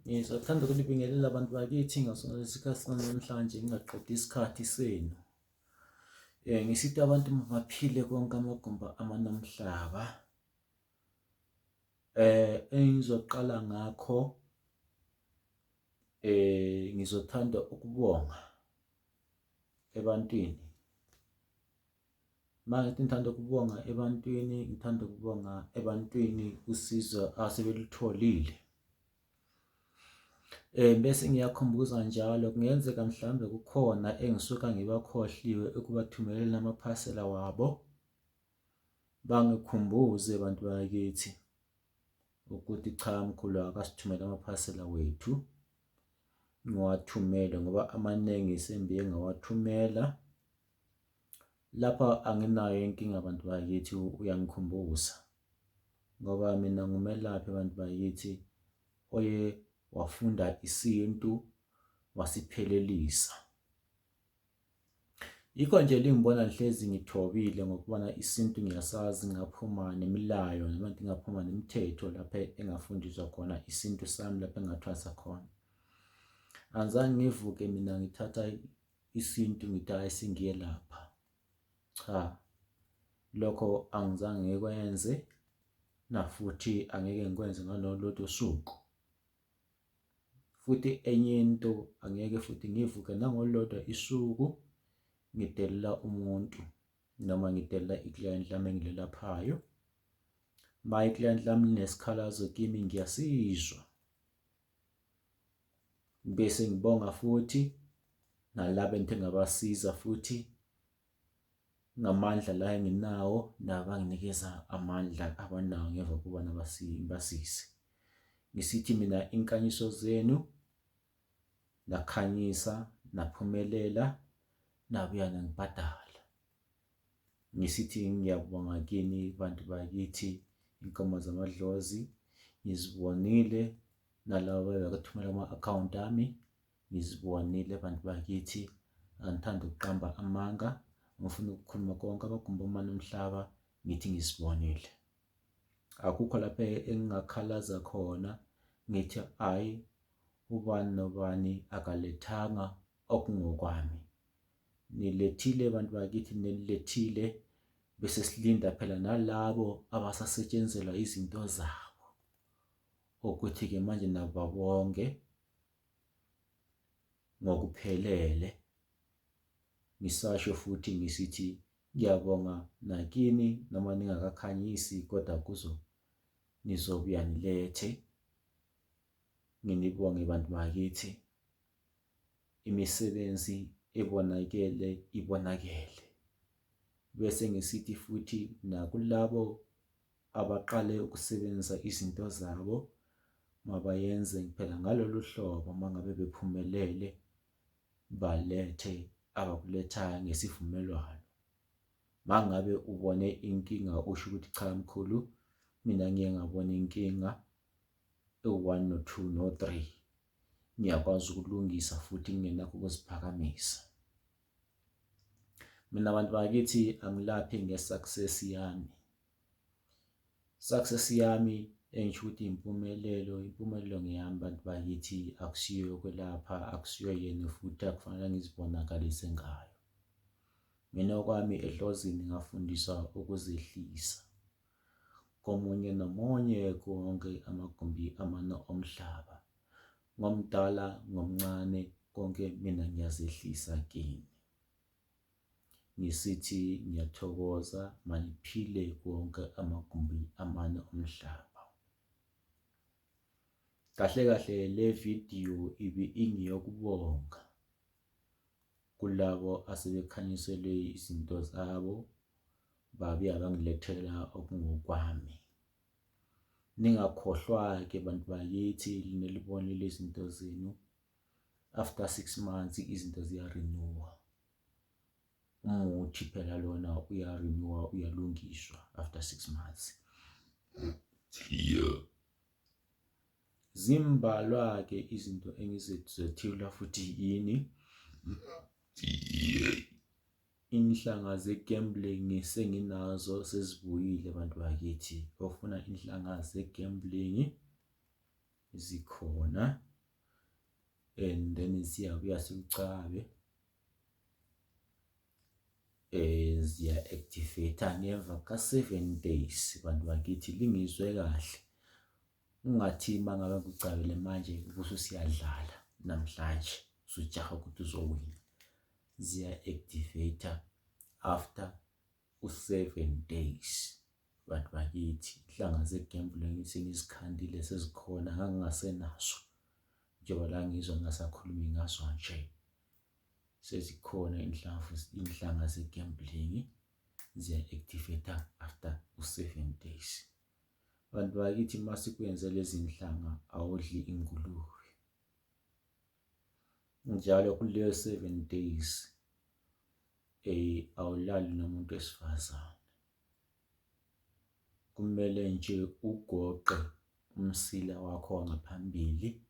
Ngizothanda ukulibingelela abantu bakithi ngasona lesikhathi namhlanje ngingaqedi isikhathi senu. Ngisithi abantu mabaphile konke amagumba amanomhlaba. Engizoqala ngakho ngizothanda ukubonga ebantwini. Mangithi ngithanda ukubonga ebantwini, ngithanda ukubonga ebantwini usizo asebelitholile. Bese ngiyakhumbuza njalo kungenzeka mhlambe kukhona engisuka ngibakhohliwe ukubathumelela amaphasela wabo. Bangikhumbuze abantu bakithi ukuthi cha mkhulu akasithumela amaphasela wethu. Ngiwathumele ngoba amaningi sembiye ngawathumela. Lapha anginayo inkinga abantu bakithi, uyangikhumbuza ngoba mina ngumelaphi abantu bakithi oye wafunda isintu wasiphelelisa. Yikho nje lingibona ngihlezi ngithobile ngokubona isintu ngiyasazi, ngaphuma nemilayo noma ngaphuma nemithetho lapha engafundiswa khona isintu sami, lapha engathwasa khona. Anzange ngivuke mina ngithatha isintu ngithi ayisingiye lapha. Cha, lokho angizange ngikwenze nafuthi angeke ngikwenze ngaloludwe usuku. Futhi enye into angeke futhi ngivuke nangolodwa isuku ngidelela umuntu noma ngidelela iclient lami engilelaphayo. Ma iclient lami linesikhalazo kimi ngiyasizwa. Bese ngibonga futhi nalabo engingabasiza futhi ngamandla la enginawo nabanginikeza amandla abanawo ngemva kokuba nabasize. Ngisithi mina inkanyiso zenu nakhanyisa, naphumelela, nabuya nangibhadala. Ngisithi ngiyabonga kini bantu bakithi, inkomo zamadlozi, ngizibonile nalabo abathumela ama-account ami, ngizibonile bantu bakithi. Angithanda ukuqamba amanga, ngifuna ukukhuluma konke amagumba amanomhlaba ngithi ngizibonile. Akukho lapho engingakhalaza khona ngithi hayi ubani nobani akalethanga okungokwami. Nilethile bantu bakithi, nilethile bese silinda phela nalabo abasasetshenzelwa izinto zabo ukuthi-ke manje nabo babonge ngokuphelele. Ngisasho futhi ngisithi ngiyabonga nakini noma ningakakhanyisi kodwa kuzo nizobuya nilethe. Nginibonge bantu bakithi, imisebenzi ibonakele. Bese ngisithi futhi nakulabo abaqale ukusebenzisa izinto zabo mabayenze phela ngalolu hlobo mangabe bephumelele balethe abakulethayo ngesivumelwano. Mangabe ubone inkinga usho ukuthi cha mkhulu mina ngike ngabona inkinga ewu-1 no-2 no-3, ngiyakwazi ukulungisa futhi ngingenakho ukuziphakamisa. Mina abantu bakithi angilaphi nge-success yami. Success yami engisho ukuthi impumelelo ngeyami bantu bakithi, akusiyo yokwelapha, akusiyo yena futhi akufanele ngizibonakalise ngayo. Mina okwami edlozini ngafundiswa ukuzehlisa komunye nomunye konke amagumbi amane omhlaba. Ngomdala ngomncane konke mina ngiyazehlisa kini. Ngisithi ngiyathokoza maniphile konke amagumbi amane omhlaba. Kahle kahle le video ibe ingiyokubonga kulabo asebekhanyiselwe izinto zabo babuya bangilethela okungokwami. Ningakhohlwa-ke bantu bakithi, nilibonile izinto zenu. After 6 months izinto ziyarenewa. Umuthi phela lona uyarenewa, uyalungiswa after 6 months. Zimbalwa-ke izinto engizethula futhi yini inhlanga ze-gambling senginazo sezibuyile bantu bakithi. Ofuna inhlanga ze-gambling zikhona. and then siyabuya sikucabe ziya-activate ngemva ka-7 days. Bantu bakithi lingizwe kahle, ungathi uma ngabe kucabele manje ukuthi usiyadlala namhlanje usujaha ukuthi uzowina. Ziya-activate after u-7 days. Bantu bakithi inhlanga ze-gambling sengizikhandile sezikhona, ngangingasenazo njengoba la ngizwa ngingasakhulumi ngazo nje. Sezikhona inhlanga ze-gambling ziya-activate after u-7 days. Bantu bakithi uma sikwenze lezi nhlanga awudli ingulube. Njalo kuleyo 7 days awulali nomuntu wesifazane. Kumele nje ugoqe umsila wakho wangaphambili,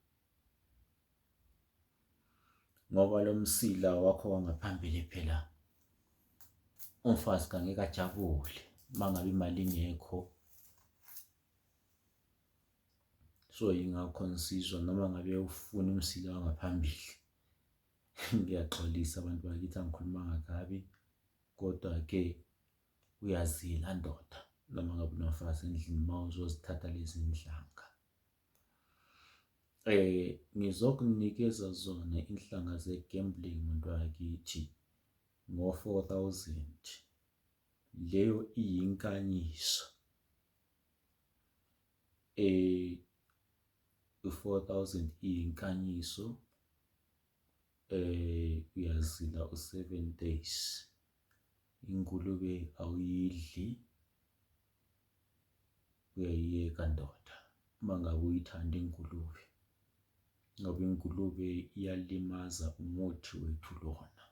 ngoba lo msila wakho wangaphambili phela umfazi kangeke ajabule uma ngabe imali ingekho. So yingakho nisizwa noma ngabe ufuna umsila wangaphambili. Ngiyaxolisa abantu bakithi, angikhulumanga kabi, kodwa-ke uyazila ndoda noma ngabe unomfazi endlini uma uzozithatha lezi nhlanga. Ngizokunikeza zona inhlanga ze-gambling muntu wakithi ngo-4,000. Leyo iyinkanyiso. U-4,000 iyinkanyiso. Uyazila u-7 days. Ingulube awuyidli, uyayiyeka ndoda uma ngabe uyithanda ingulube, ngoba ingulube iyalimaza umuthi wethu lona.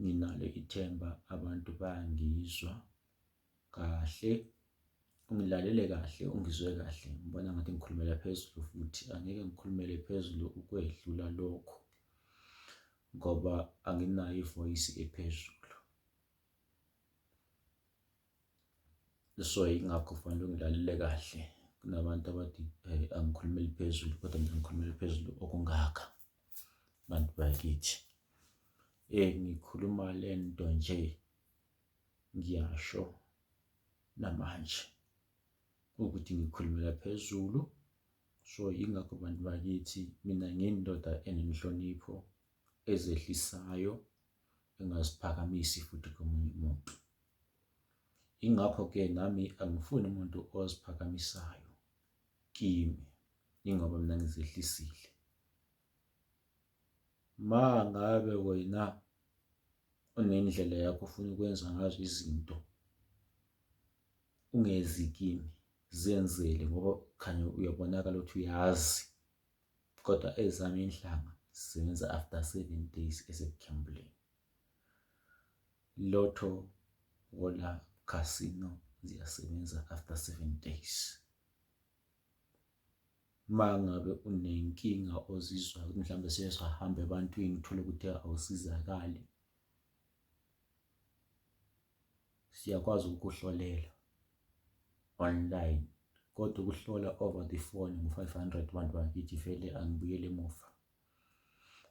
Nginalo ithemba abantu bayangizwa kahle, ungilalele kahle, ungizwe kahle. Ngibona ngathi ngikhulumela phezulu, futhi angeke ngikhulumele phezulu ukwedlula lokho ngoba anginayo ivoyisi ephezulu. So yingakho kufanele ungilalele kahle. Kunabantu abathi angikhulumeli phezulu, kodwa mina ngikhulumela phezulu okungaka. Bantu bakithi, ngikhuluma lento nje ngiyasho namanje ukuthi ngikhulumela phezulu. So yingakho bantu bakithi mina ngiyindoda enenhlonipho, ezehlisayo, engaziphakamisi futhi komunye umuntu. Ingakho-ke nami angifuni umuntu oziphakamisayo kimi, ingoba mina ngizehlisile. Ma ngabe wena unendlela yakho ufuna ukwenza ngazo izinto, ungezi kimi, zenzele, ngoba khanya uyabonakala ukuthi uyazi, kodwa ezami inhlanga zisebenza after 7 days ese-gambling. Lotto wala casino ziyasebenza after 7 days. Uma ngabe unenkinga ozizwa mhlawumbe siyahamba ebantwini uthole ukuthi awusizakali, siyakwazi ukukuhlolela online, kodwa ukuhlola over the phone ngu-500. Bantu bakithi vele angibuyele emuva,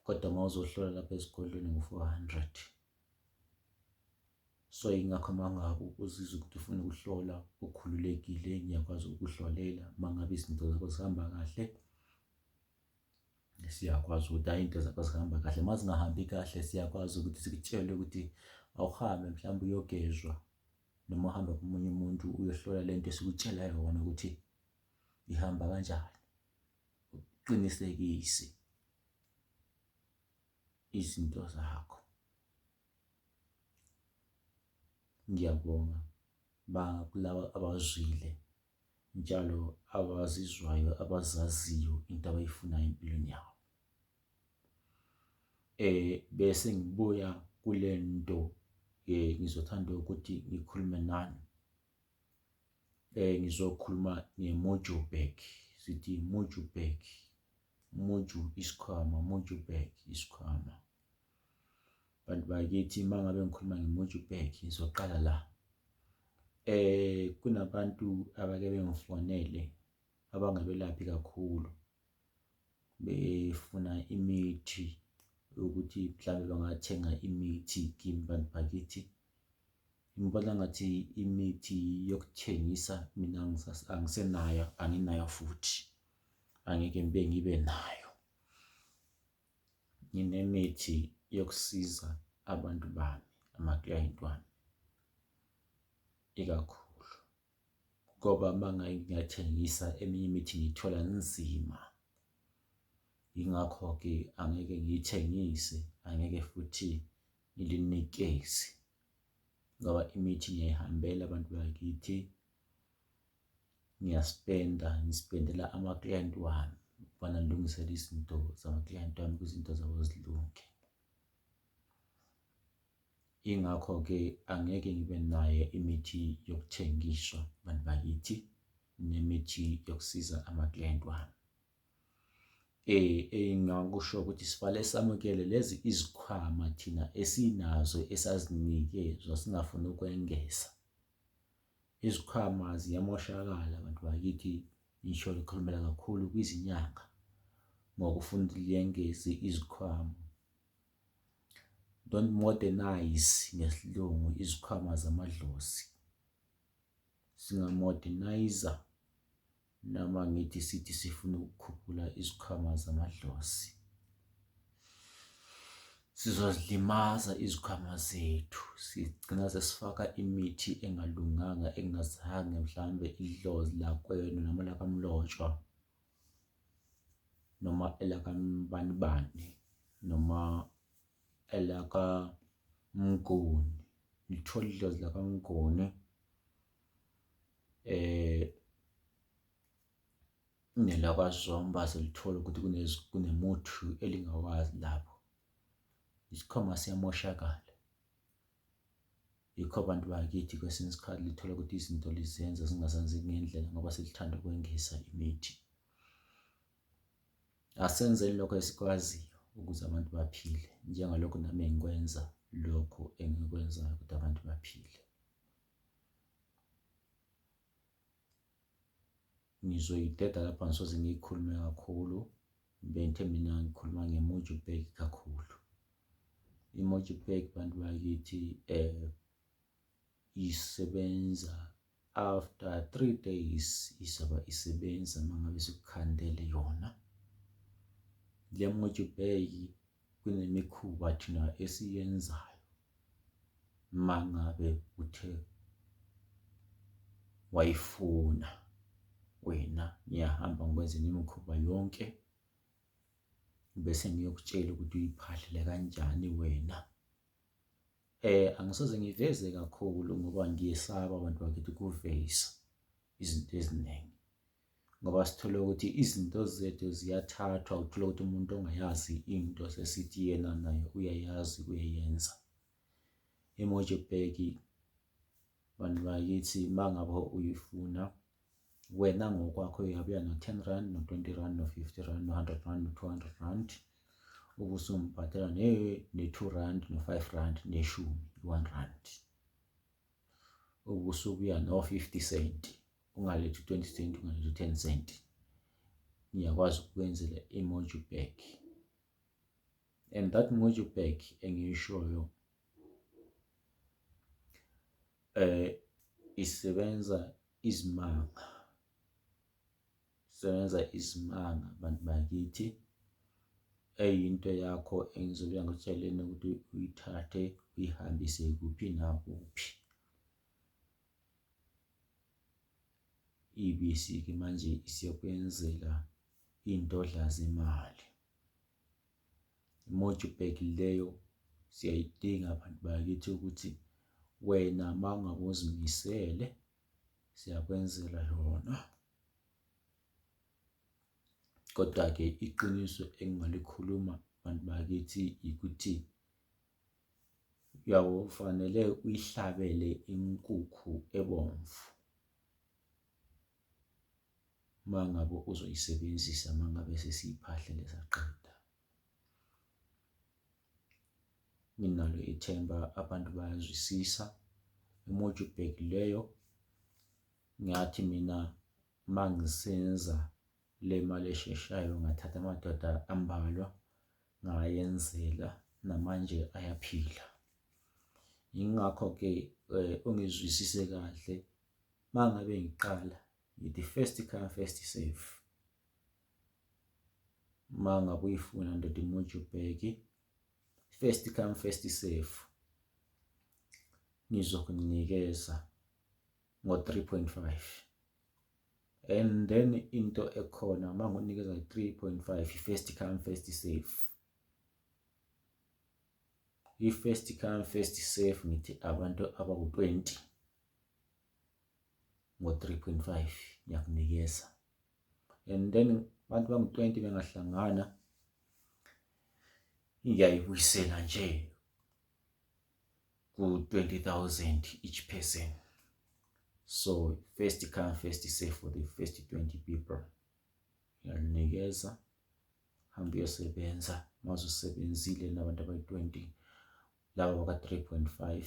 kodwa uma uzohlola lapha esigodlweni ngu-400. So yingakho uma ngabe uzizwa ukuthi ufuna ukuhlola ukhululekile, ngiyakwazi ukuhlolela. Uma ngabe izinto zakho zihamba kahle, siyakwazi ukuthi hayi into zakho zihamba kahle. Uma zingahambi kahle, siyakwazi ukuthi sikutshele ukuthi awuhambe mhlawumbe uyogezwa, noma uhambe komunye umuntu uyohlola lento esikutshela yona ukuthi ihamba kanjani, uqinisekise izinto zakho. Ngiyabonga kulaba abazwile njalo, abazizwayo, abazaziyo into abayifunayo empilweni yabo. Bese ngibuya kule nto ngizothanda ukuthi ngikhulume nani. Ngizokhuluma nge-MOJO bag. Sithi MOJO bag. MOJO isikhwama, MOJO bag isikhwama. Bantu bakithi uma ngabe ngikhuluma nge-MOJO bag, ngizoqala la. Kunabantu abake bengifonele abangabelaphi kakhulu, befuna imithi ukuthi mhlawumbe bangathenga imithi kimi bantu bakithi. Ngibona ngathi imithi yokuthengisa mina angisenayo, anginayo futhi angeke ngibe nayo. Nginemithi yokusiza abantu bami, amaklayenti wami ikakhulu, ngoba ngiyathengisa eminye imithi ngiyithola nzima. Yingakho-ke angeke ngiyithengise, angeke futhi ngilinikeze, ngoba imithi ngiyayihambela abantu bakithi, ngispendela amaklayenti wami ukubana ngilungisele izinto zamaklayenti wami, izinto zabo zilunge. Ingakho-ke angeke ngibe nayo imithi yokuthengiswa abantu bakithi, nemithi yokusiza amaklayenti wami. Engingakusho ukuthi sivale samukele lezi izikhwama thina esinazo esazinikezwa singafuni ukwengeza. Izikhwama ziyamoshakala abantu bakithi, ngisho likhulumela kakhulu kwizinyanga ngokufuna liyengeze izikhwama. Don't modernize ngesiLungu izikhwama zamadlozi. Singamodernizer noma ngithi sithi sifuna ukukhuphula izikhwama zamadlozi, sizozilimaza izikhwama zethu, sigcina sesifaka imithi engalunganga, engazange mhlawumbe idlozi lakwenu noma lakamlotshwa noma elakaMbanibani noma elakaMnguni. Lithola idlozi lakaMnguni nelakwaZomba, selithola ukuthi kunemuthi elingawazi lapho. Isikhwama siyamoshakala. Yikho abantu bakithi kwesinye isikhathi lithola ukuthi izinto lizenza zingasenzeki ngendlela ngoba selithanda ukwengeza imithi. Asenzeni lokho esikwaziyo ukuze abantu baphile, njengalokho nami engikwenza lokho engikwenzayo ukuthi abantu baphile. Ngizoyideda lapha, ngisoze ngiyikhulume kakhulu. Benthe mina ngikhuluma nge-MOJO kakhulu. I-MOJO bantu bakithi isebenza after 3 days, izoba isebenza mangabe sikukhandele yona. Le MOJO kunemikhuba thina esiyenzayo mangabe uthe wayifuna wena, ngiyahamba ngikwenzela imikhuba yonke bese ngiyokutshela ukuthi uyiphahlele kanjani wena. Angisoze ngiveze kakhulu ngoba ngiyesaba abantu bakithi ukuveza izinto eziningi, ngoba sithole ukuthi izinto zethu ziyathathwa, uthola ukuthi umuntu ongayazi into sesithi yena naye uyayazi uyayenza. I-MOJO bantu bakithi mangabe uyifuna wena ngokwakho uyabuya no-10 rand, no-20 rand, no-50 rand, no-100 rand, no-200 rand, ubusumbhadala ne-2 rand, no-5 rand, ne-10, 1 rand. Ubusubuya no-50 cent, ungalethi 20 cent, ungalethi 10 cent. Ngiyakwazi ukwenzela i-MOJO and that MOJO engiyishoyo isebenza izimanga. Isebenza izimanga abantu bakithi. Eyinto yakho engizobuya ngikutsheleni ukuthi uyithathe uyihambise kuphi nakuphi. Ibisi-ke manje isiyokwenzela iy'ndodla zemali. I-MOJO leyo siyayidinga abantu bakithi ukuthi wena mangabe uzimisele siyakwenzela yona. Kodwa-ke iqiniso engingalikhuluma abantu bakithi ukuthi kufanele uyihlabele inkukhu ebomvu mangabe uzoyisebenzisa, mangabe sesiyiphahlele saqeda. Nginalo ithemba abantu bayazwisisa. I-MOJO leyo ngathi mina mangisenza le mali esheshayo ngathatha amadoda ambalwa ngayenzela namanje ayaphila. Yingakho-ke ungizwisise kahle mangabe ngiqala ngithi first come first serve. Mangabe uyifuna ndoda iMOJO bheki, first come first serve, ngizokunikeza ngo-3.5 and then into ekhona mangunikeza 3.5 first come first serve. I-first come first serve ngithi abantu abawu-20 ngo-3.5 ngiyakunikeza, and then abantu bangu-20 bengahlangana ngiyayibuyisela nje ku-20,000 each person. So first come first serve for the first 20 people. Ngiyanikeza, hamba uyosebenza, mawusebenzile nabantu abayi-20 laba baka-3.5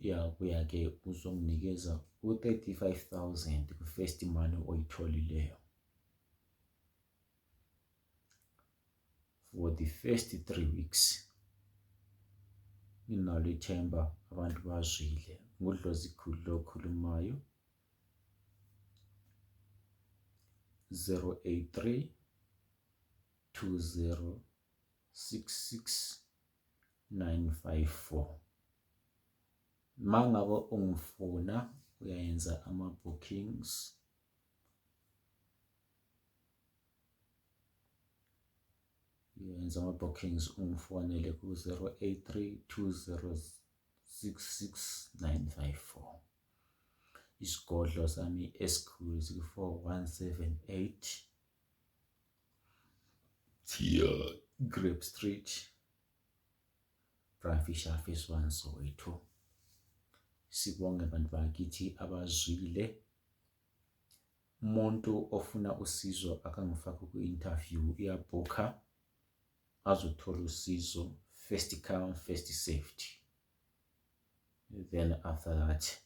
yabuya-ke uzonginikeza u-35,000 ku-first money oyitholileyo. For the first 3 weeks nginalo ithemba abantu bazwile ngudlozi khulu lo okhulumayo. 083 2066 954. Mangabe ungifuna uyayenza ama-bookings ungifonele ku-083 2066 954. Isigodlo sami esikhulu siku-4178 Grape Street, Brandfisher Phase 1 Soweto. Sibonge abantu bakithi abazwile. Umuntu ofuna usizo akangifaka ku-interview uyabhukha azothola usizo first come first served. Then after that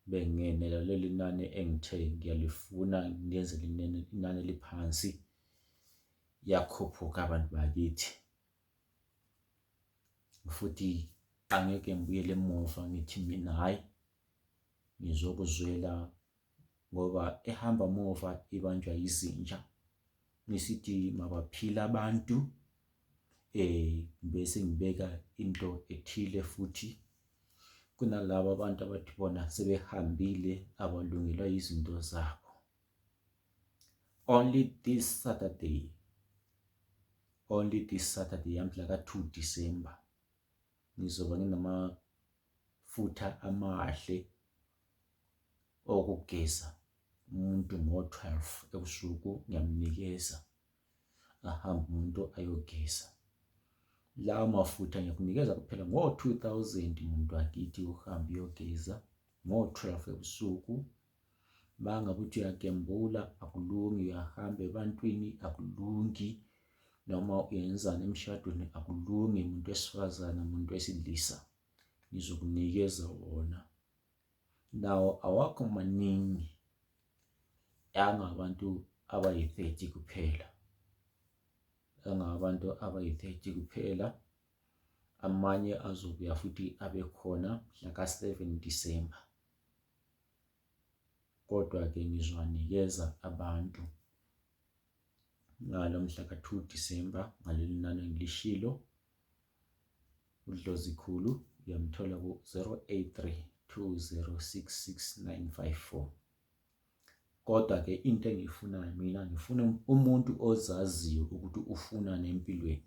bengenela leli nani engithe ngiyalifuna ngiyenzele inani liphansi yakhuphuka abantu bakithi, futhi angeke ngibuyele emuva ngithi mina hayi ngizokuzwela ngoba ehamba emuva ibanjwa izinja. Ngisithi mabaphila abantu bese ngibeka into ethile, futhi kunalabo abantu abathi bona sebehambile abalungelwa izinto zabo. Only this Saturday yamhla ka-2 December ngizoba nginamafutha amahle okugeza umuntu ngo-12 ebusuku. Ngiyamnikeza ahambe umuntu ayogeza. Lawo mafutha ngiyakunikeza kuphela ngo-2,000 umuntu wakithi uhambe uyogeza ngo-12 ebusuku. Mangabe uthi uyagembula akulungi, uyahamba ebantwini akulungi, noma uyenzani emshadweni akulungi, umuntu wesifazane umuntu wesilisa, ngizokunikeza wona. Nawo awakho maningi, angabantu abayi-30 kuphela, amanye azobuya futhi abekhona mhla ka-7 December. Kodwa-ke ngizowanikeza abantu ngalo mhla ka-2 December ngaleli nani engilishilo. Udlozi khulu uyamthola ku-083 2066 954. Kodwa-ke into engiyifunayo mina, ngifuna umuntu ozaziyo ukuthi ufunani empilweni.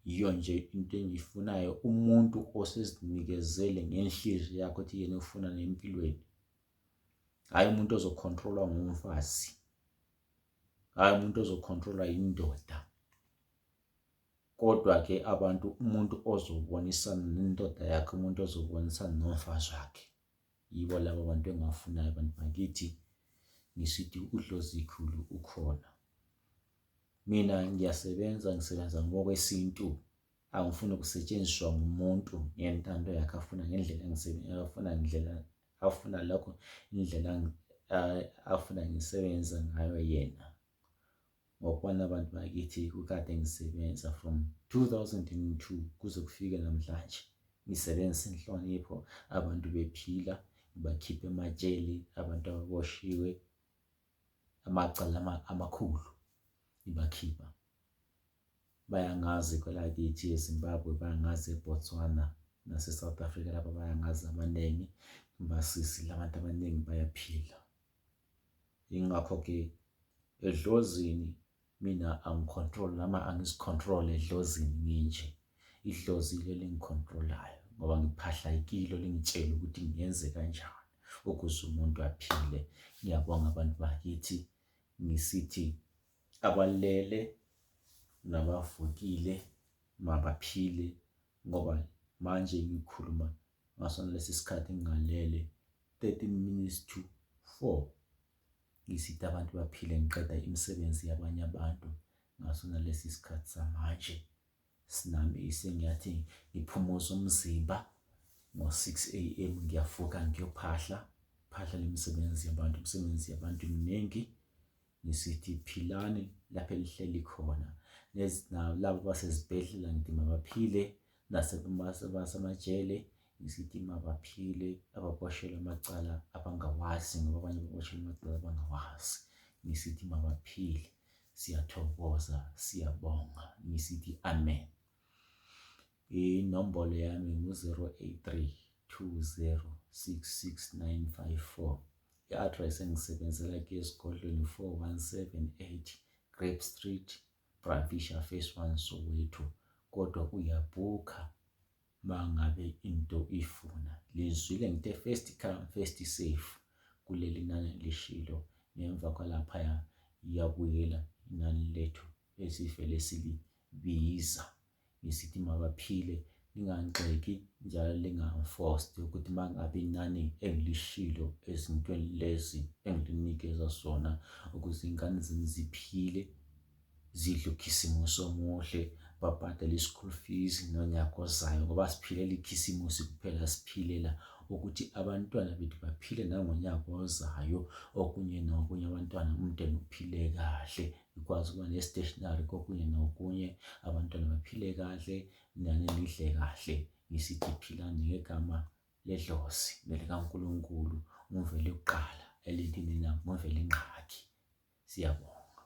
Yiyo nje into engiyifunayo, umuntu osezinikezele ngenhliziyo yakho ukuthi yena ufunani empilweni. Hayi umuntu ozokhontrolwa ngumfazi, hayi umuntu ozokhontrolwa yindoda. Kodwa-ke umuntu ozobonisana nendoda yakhe, umuntu ozobonisana nomfazi wakhe. Yibo labo bantu engibafunayo abantu bakithi. Ngisithi udlozi khulu ukhona. Mina ngisebenza ngokwesintu, angifuni ukusetshenziswa ngumuntu ngentando yakhe, afuna ngendlela afuna lokho, indlela afuna ngisebenza ngayo yena. Ngokubona abantu bakithi kukade ngisebenza from 2002 kuze kufike namhlanje. Ngisebenzisa inhlonipho, abantu bephila, ngibakhiphe ematsheli, abantu ababoshiwe amacala amakhulu ngibakhipha. Bayangazi kwelakithi eZimbabwe, bayangazi eBotswana nase-South Africa, lapha bayangazi abaningi, ngibasizile abantu abaningi bayaphila. Yingakho-ke edlozini mina angicontrol noma angizicontrol edlozini nginje. Idlozi leli ngicontrolayo ngoba ngiphahla ikilo lingitshela ukuthi ngiyenze kanjani ukuze umuntu aphile. Ngiyabonga abantu bakithi, ngisithi abalele nabavukile mabaphile, ngoba manje ngikhuluma ngaso lesi sikhathi ngingalele 13 minutes to 4. Ngisithi abantu baphile, ngiqeda imisebenzi yabanye abantu ngaso lesi sikhathi samanje. Sinami sengiyathi ngiphumuza umzimba ngo-6 AM ngiyavuka ngiyophahla imisebenzi yabantu, imisebenzi yabantu miningi. Ngisithi philani lapho elihleli khona, labo basezibhedlela ngithi mabaphile, nasebasemajele ngisithi mabaphile, ababoshelwe amacala abangawazi ngoba abanye baboshelwe amacala abangawazi, ngisithi mabaphile. Siyathokoza, siyabonga, ngisithi amen. Inombolo yami ngu-083 2066954. I-address engisebenzela esigodlweni 4178 Grape Street, Bravisha Phase 1, Soweto. Kodwa uyabhukha mangabe into ifuna. Lizwile ngithe first come first serve, kuleli nani lishilo. Ngemva kwalaphaya iyabuyela inani lethu esivele silibiza. Ngisithi mabaphile, lingangixeki njalo lingangiforce ukuthi mangabe inani engilishilo ezintweni lezi engilinikeza sona ukuze ingane zami ziphile, zidle ukhisimusi omuhle, babhadale i-school fees nonyaka ozayo, ngoba siphilela ikhisimusi kuphela, siphilela ukuthi abantwana bethu baphile nangonyaka ozayo. Okunye nokunye abantwana umntwana uphile kahle, ikwazi ukuba ne-stationery kokunye nokunye, abantwana baphile kahle, nani lidle kahle. Ngisithi philani ngegama ledlozi nelikaNkulunkulu, umveli kuqala elithi nina muveli ngqakhi. Siyabonga.